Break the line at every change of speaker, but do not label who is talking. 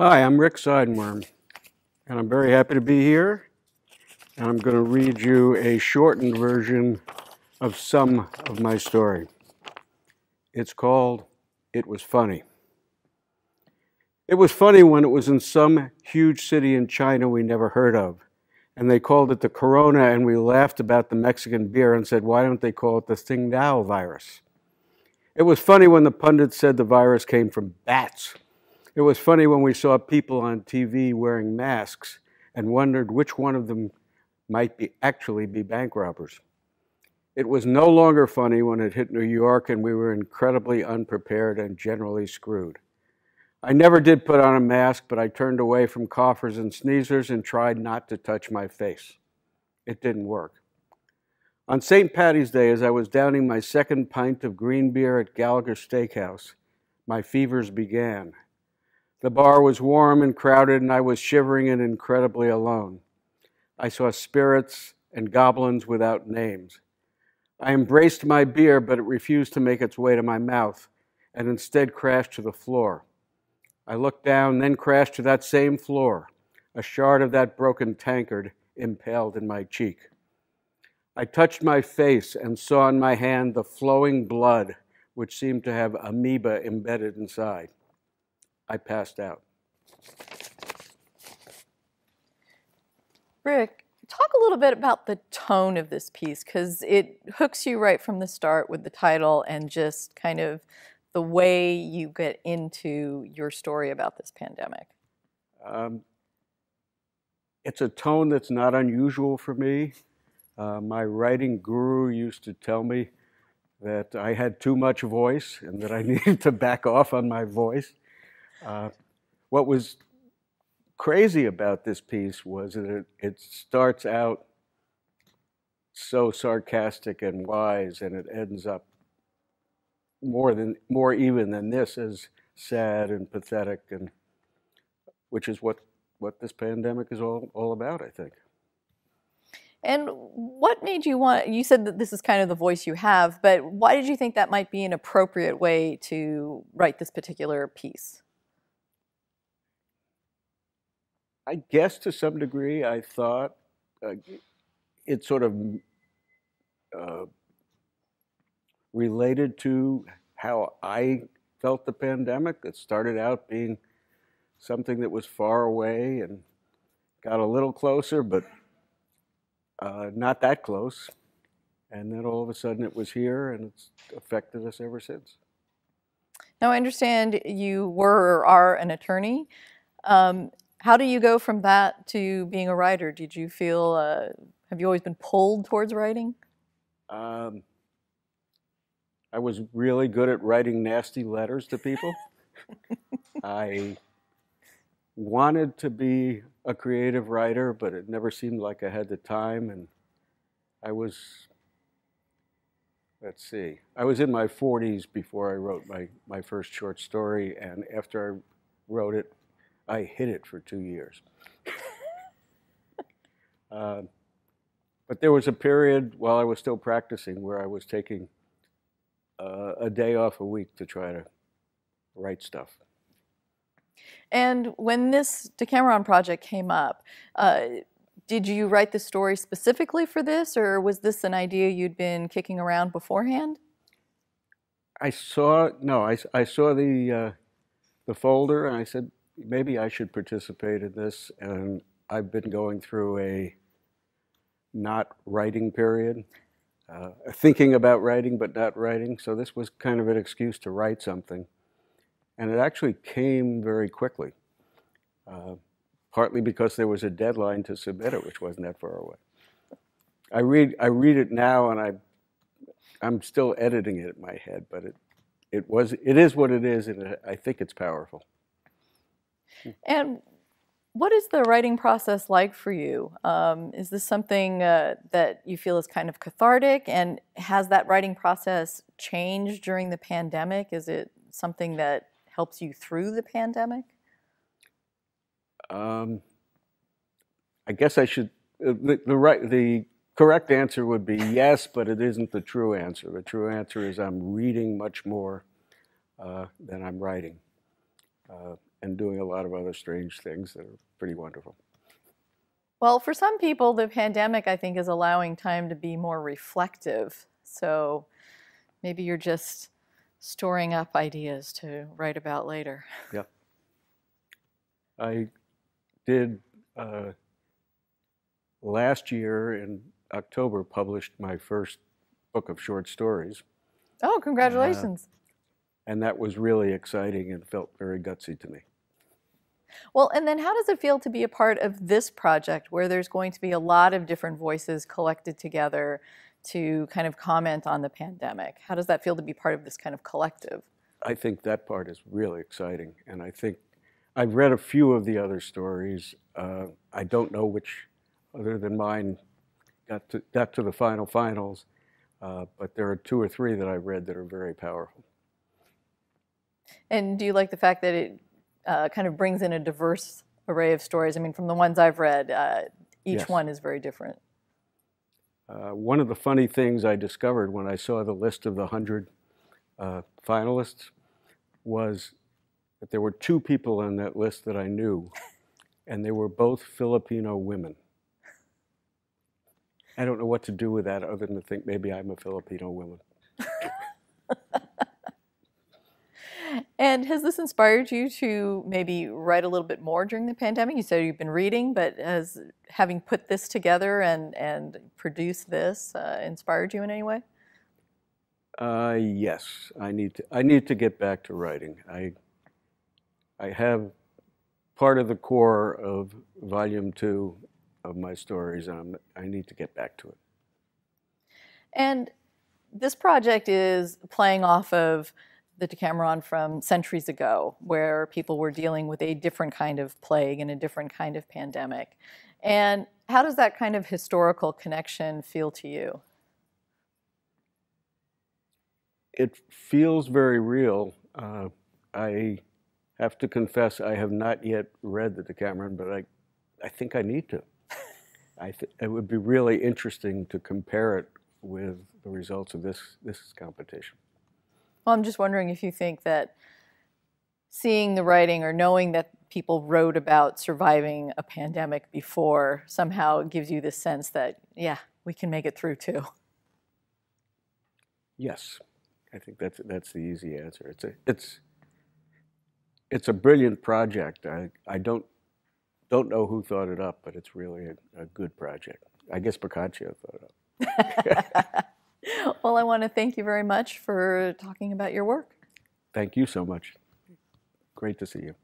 Hi, I'm Rick Seidenwurm, and I'm very happy to be here. And I'm going to read you a shortened version of some of my story. It's called It Was Funny. It was funny when it was in some huge city in China we never heard of, and they called it the corona, and we laughed about the Mexican beer and said, why don't they call it the Tsingtao virus? It was funny when the pundits said the virus came from bats. It was funny when we saw people on TV wearing masks and wondered which one of them might actually be bank robbers. It was no longer funny when it hit New York and we were incredibly unprepared and generally screwed. I never did put on a mask, but I turned away from coughers and sneezers and tried not to touch my face. It didn't work. On St. Patty's Day, as I was downing my second pint of green beer at Gallagher Steakhouse, my fevers began. The bar was warm and crowded, and I was shivering and incredibly alone. I saw spirits and goblins without names. I embraced my beer, but it refused to make its way to my mouth, and instead crashed to the floor. I looked down, then crashed to that same floor, a shard of that broken tankard impaled in my cheek. I touched my face and saw in my hand the flowing blood, which seemed to have amoeba embedded inside. I passed out.
Rick, talk a little bit about the tone of this piece, because it hooks you right from the start with the title and just kind of the way you get into your story about this pandemic.
It's a tone that's not unusual for me. My writing guru used to tell me that I had too much voice and that I needed to back off on my voice. What was crazy about this piece was that it starts out so sarcastic and wise, and it ends up more even than this as sad and pathetic, and which is what this pandemic is all about, I think.
And what made you want, you said that this is kind of the voice you have, but why did you think that might be an appropriate way to write this particular piece?
I guess to some degree I thought it sort of related to how I felt the pandemic. It started out being something that was far away and got a little closer, but not that close. And then all of a sudden it was here, and it's affected us ever since.
Now, I understand you were or are an attorney. How do you go from that to being a writer? Did you feel, have you always been pulled towards writing?
I was really good at writing nasty letters to people. I wanted to be a creative writer, but it never seemed like I had the time. And I was, let's see, I was in my 40s before I wrote my first short story, and after I wrote it, I hid it for 2 years. But there was a period while I was still practicing where I was taking a day off a week to try to write stuff.
And when this Decameron project came up, did you write the story specifically for this, or was this an idea you'd been kicking around beforehand?
I saw the folder, and I said, maybe I should participate in this. And I've been going through a not writing period, thinking about writing but not writing. So this was kind of an excuse to write something. And it actually came very quickly, partly because there was a deadline to submit it, which wasn't that far away. I read it now, and I'm still editing it in my head, but it is what it is, and I think it's powerful.
And what is the writing process like for you? Is this something that you feel is kind of cathartic, and has that writing process changed during the pandemic? Is it something that helps you through the pandemic?
I guess I should, the correct answer would be yes, but it isn't the true answer. The true answer is I'm reading much more than I'm writing. and doing a lot of other strange things that are pretty wonderful.
Well, for some people, the pandemic, I think, is allowing time to be more reflective. So maybe you're just storing up ideas to write about later.
Yeah. I did last year in October published my first book of short stories.
Oh, congratulations.
And that was really exciting and felt very gutsy to me.
Well, and then how does it feel to be a part of this project where there's going to be a lot of different voices collected together to kind of comment on the pandemic? How does that feel to be part of this kind of collective?
I think that part is really exciting. And I think I've read a few of the other stories. I don't know which, other than mine, got to the finals. But there are 2 or 3 that I've read that are very powerful.
And do you like the fact that it kind of brings in a diverse array of stories? I mean, from the ones I've read, each
Yes.
one is very different.
One of the funny things I discovered when I saw the list of the 100 finalists was that there were 2 people on that list that I knew, and they were both Filipino women. I don't know what to do with that other than to think maybe I'm a Filipino woman.
And has this inspired you to maybe write a little bit more during the pandemic? You said you've been reading, but has having put this together and produced this inspired you in any way?
Yes, I need to get back to writing. I have part of the core of volume 2 of my stories, and I need to get back to it.
And this project is playing off of the Decameron from centuries ago, where people were dealing with a different kind of plague and a different kind of pandemic. And how does that kind of historical connection feel to you?
It feels very real. I have to confess I have not yet read the Decameron, but I think I need to. It would be really interesting to compare it with the results of this competition.
Well, I'm just wondering if you think that seeing the writing or knowing that people wrote about surviving a pandemic before somehow gives you this sense that, yeah, we can make it through too.
Yes, I think that's the easy answer. It's a brilliant project. I don't know who thought it up, but it's really a good project. I guess Boccaccio thought it up.
Well, I want to thank you very much for talking about your work.
Thank you so much. Great to see you.